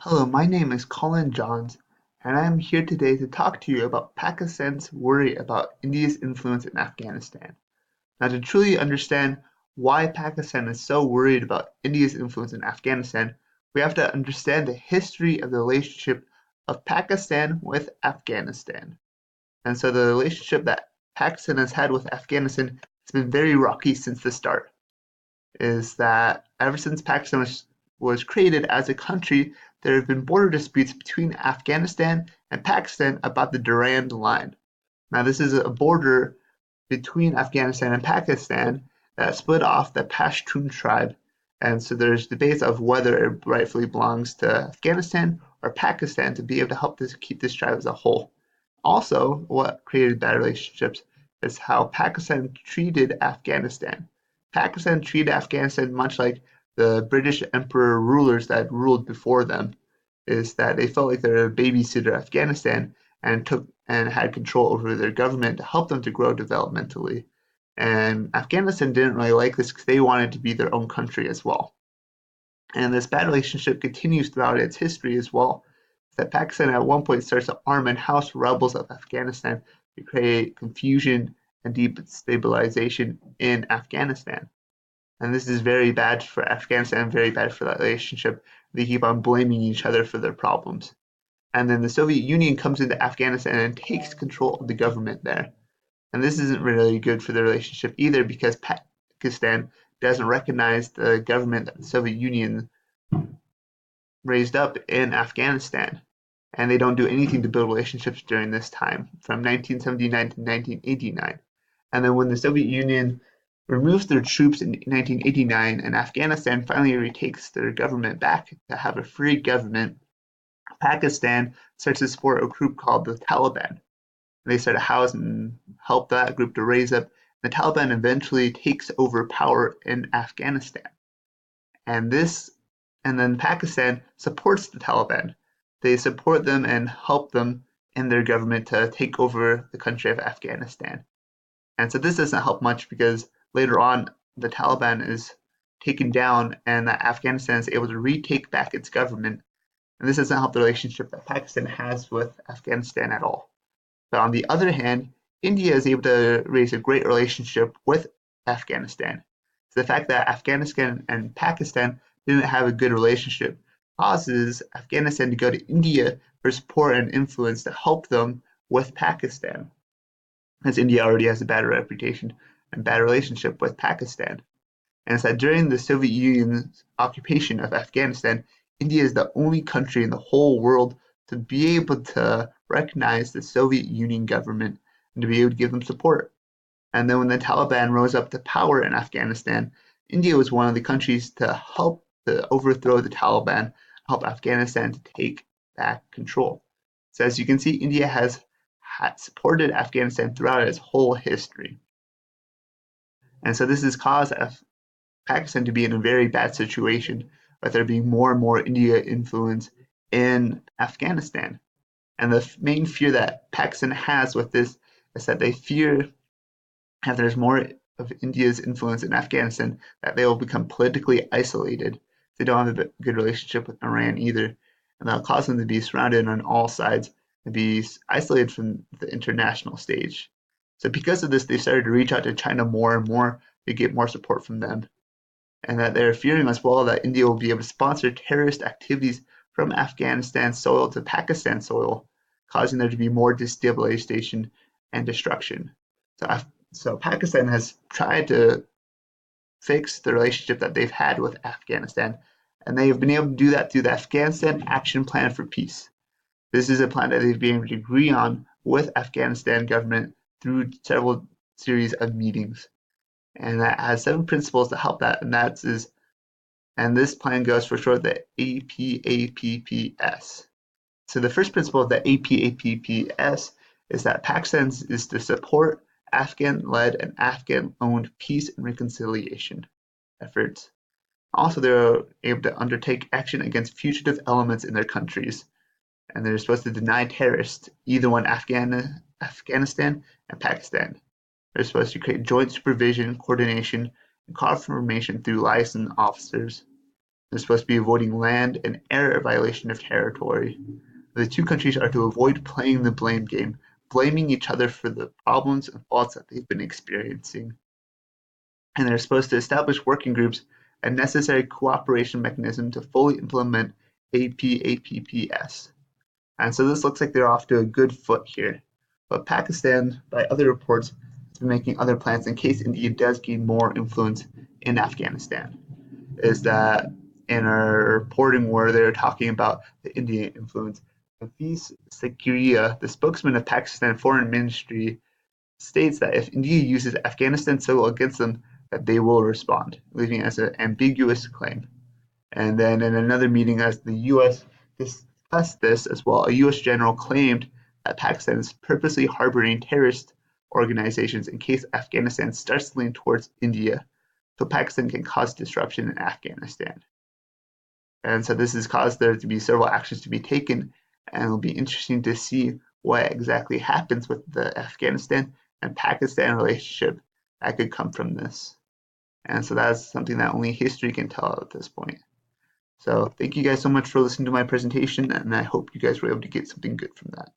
Hello, my name is Colin Johns, and I am here today to talk to you about Pakistan's worry about India's influence in Afghanistan. Now, to truly understand why Pakistan is so worried about India's influence in Afghanistan, we have to understand the history of the relationship of Pakistan with Afghanistan. And so the relationship that Pakistan has had with Afghanistan has been very rocky since the start. Is that ever since Pakistan was created as a country, there have been border disputes between Afghanistan and Pakistan about the Durand Line. Now, this is a border between Afghanistan and Pakistan that split off the Pashtun tribe. And so there's debates of whether it rightfully belongs to Afghanistan or Pakistan to be able to help this keep this tribe as a whole. Also, what created bad relationships is how Pakistan treated Afghanistan. Pakistan treated Afghanistan much like the British emperor rulers that ruled before them, is that they felt like they were a babysitter of Afghanistan and took and had control over their government to help them to grow developmentally. And Afghanistan didn't really like this because they wanted to be their own country as well. And this bad relationship continues throughout its history as well. That Pakistan at one point starts to arm and house rebels of Afghanistan to create confusion and destabilization in Afghanistan. And this is very bad for Afghanistan, very bad for that relationship. They keep on blaming each other for their problems. And then the Soviet Union comes into Afghanistan and takes control of the government there. And this isn't really good for the relationship either because Pakistan doesn't recognize the government that the Soviet Union raised up in Afghanistan. And they don't do anything to build relationships during this time from 1979 to 1989. And then when the Soviet Union removes their troops in 1989 and Afghanistan finally retakes their government back to have a free government, Pakistan starts to support a group called the Taliban. They start to house and help that group to raise up. The Taliban eventually takes over power in Afghanistan. And this and then Pakistan supports the Taliban. They support them and help them in their government to take over the country of Afghanistan. And so this doesn't help much because later on the Taliban is taken down and that Afghanistan is able to retake back its government. And this doesn't help the relationship that Pakistan has with Afghanistan at all. But on the other hand, India is able to raise a great relationship with Afghanistan. So the fact that Afghanistan and Pakistan didn't have a good relationship causes Afghanistan to go to India for support and influence to help them with Pakistan, as India already has a bad reputation and bad relationship with Pakistan. And it's that during the Soviet Union's occupation of Afghanistan, India is the only country in the whole world to be able to recognize the Soviet Union government and to be able to give them support. And then when the Taliban rose up to power in Afghanistan, India was one of the countries to help to overthrow the Taliban, help Afghanistan to take back control. So as you can see, India has supported Afghanistan throughout its whole history. And so this has caused Pakistan to be in a very bad situation with there being more and more India influence in Afghanistan. And the main fear that Pakistan has with this is that they fear if there's more of India's influence in Afghanistan, that they will become politically isolated. They don't have a good relationship with Iran either, and that'll cause them to be surrounded on all sides and be isolated from the international stage. So because of this, they've started to reach out to China more and more to get more support from them, and that they're fearing as well that India will be able to sponsor terrorist activities from Afghanistan soil to Pakistan soil, causing there to be more destabilization and destruction. So, so Pakistan has tried to fix the relationship that they've had with Afghanistan, and they've been able to do that through the Afghanistan Action Plan for Peace. This is a plan that they've been able to agree on with Afghanistan government through several series of meetings, and that has 7 principles to help that, and this plan goes for short the APAPPS. So the first principle of the APAPPS is that Pakistan is to support Afghan-led and Afghan-owned peace and reconciliation efforts. Also, they're able to undertake action against fugitive elements in their countries, and they're supposed to deny terrorists, either one Afghanistan and Pakistan. They're supposed to create joint supervision, coordination, and confirmation through licensed officers. They're supposed to be avoiding land and air violation of territory. The two countries are to avoid playing the blame game, blaming each other for the problems and faults that they've been experiencing. And they're supposed to establish working groups and necessary cooperation mechanism to fully implement APAPPS. And so this looks like they're off to a good foot here. But Pakistan, by other reports, has been making other plans in case India does gain more influence in Afghanistan. Is that in a reporting where they're talking about the Indian influence, Hafiz Zakaria, the spokesman of Pakistan Foreign Ministry, states that if India uses Afghanistan civil against them, that they will respond, leaving it as an ambiguous claim. And then in another meeting, as the U.S. discussed this as well, a U.S. general claimed that Pakistan is purposely harboring terrorist organizations in case Afghanistan starts to lean towards India, so Pakistan can cause disruption in Afghanistan. And so this has caused there to be several actions to be taken, and it'll be interesting to see what exactly happens with the Afghanistan and Pakistan relationship that could come from this. And so that's something that only history can tell at this point. So thank you guys so much for listening to my presentation, and I hope you guys were able to get something good from that.